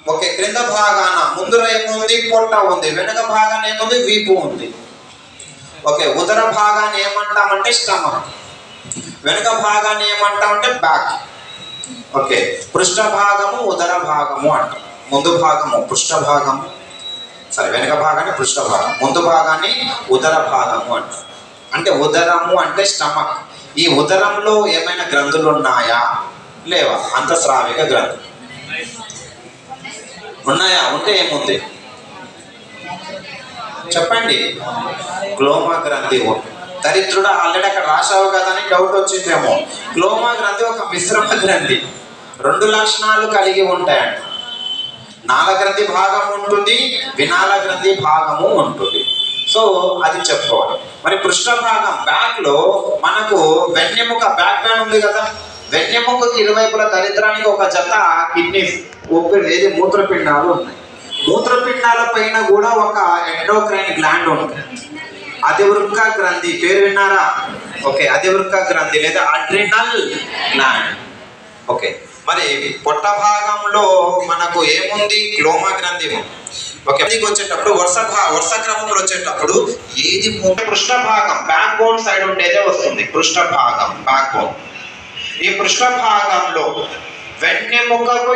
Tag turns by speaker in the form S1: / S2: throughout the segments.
S1: Okay, క్రింద భాగాన ముందర ఏముంది? పొట్ట ఉంది. వెనుక భాగాన ఏముంది? వీపు ఉంది. ఓకే, ఉదర భాగాన్ని ఏమంటామంటే స్టమక్, వెనుక భాగాన్ని ఏమంటామంటే బ్యాక్. ఓకే, పృష్ఠ భాగము ఉదర భాగము అంటాం. ముందు భాగము పృష్ఠ భాగము, వెనుక భాగాన్ని పృష్ఠ భాగం, ముందు భాగాన్ని ఉదర భాగము అంటాం. అంటే ఉదరము అంటే స్టమక్. ఈ ఉదరంలో ఏమైనా గ్రంథులు ఉన్నాయా? లేవా? అంతఃస్రావిక గ్రంథులు ఉన్నాయా? ఉంటే ఏముంది చెప్పండి. క్లోమా గ్రంథి ఉంది. దరిద్రుడు ఆల్రెడీ అక్కడ రాసావు కదా అని డౌట్ వచ్చిందేమో. క్లోమా గ్రంథి ఒక మిశ్రమ గ్రంథి, 2 లక్షణాలు కలిగి ఉంటాయంట. నాళ గ్రంథి భాగం ఉంటుంది, వినాళ గ్రంథి భాగము ఉంటుంది. సో అది చెప్పుకోవాలి. మరి పృష్ఠ భాగం బ్యాక్ లో మనకు వెన్నెముక, బ్యాక్ బోన్ ఉంది కదా, వెన్నెముకకి ఇరువైపుల దరిద్రానికి ఒక జత కిడ్నీస్, ఏది మూత్రపిండాలు ఉన్నాయి. మూత్రపిండాల పైన కూడా ఒక ఎండోక్రైన్ గ్లాండ్ ఉంటుంది, అధివృక్క గ్రంథి. పేరు విన్నారా? ఓకే, అధివృక్క గ్రంథి లేదా అడ్రినల్ గ్లాండ్. ఓకే, మరి పొట్ట భాగంలో మనకు ఏముంది? క్లోమా గ్రంథి ఉంది. ఓకే, వచ్చేటప్పుడు వరుస క్రమంలో వచ్చేటప్పుడు ఏది? పృష్ఠ భాగం, బ్యాక్ బోన్ సైడ్ ఉండేదే వస్తుంది పృష్ఠ భాగం, బ్యాక్ బోన్. ఈ పృష్ఠ భాగంలో వెన్నెముకకు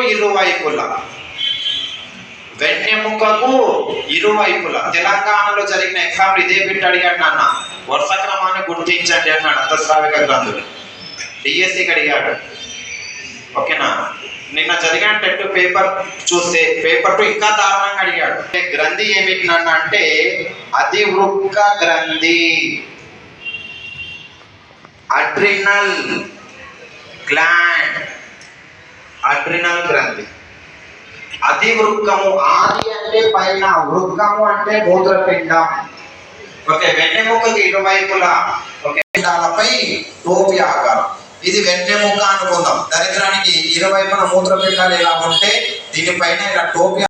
S1: ఇరువైపుల తెలంగాణలో జరిగిన ఎగ్జామ్ ఇదే బిట్ అడిగాడు నాన్న. వరుస క్రమాన్ని గుర్తించండి అన్నాడు అంతఃస్రావిక గ్రంథులు. డిఎస్సికి అడిగాడు. ఓకేనా? నిన్న జరిగిన టెట్ పేపర్ చూస్తే పేపర్ 2 ఇంకా దారుణంగా అడిగాడు. గ్రంథి ఏమిటి నాన్న అంటే అధివృక్క గ్రంథి, అడ్రినల్ గ్లాండ్, అడ్రినల్ గ్రంథి. అధివృక్కము, ఆది అంటే పైన, వృక్కము అంటే మూత్రపిండం. ఓకే, వెన్నెముకకి ఇరువైపులా పిండాలపై టోపీ ఆకారం. ఇది వెన్నెముక అనుకుందాం. దరిద్రానికి ఇరువైపున మూత్రపిండాలు ఇలా ఉంటే దీనిపైన ఇలా టోపీ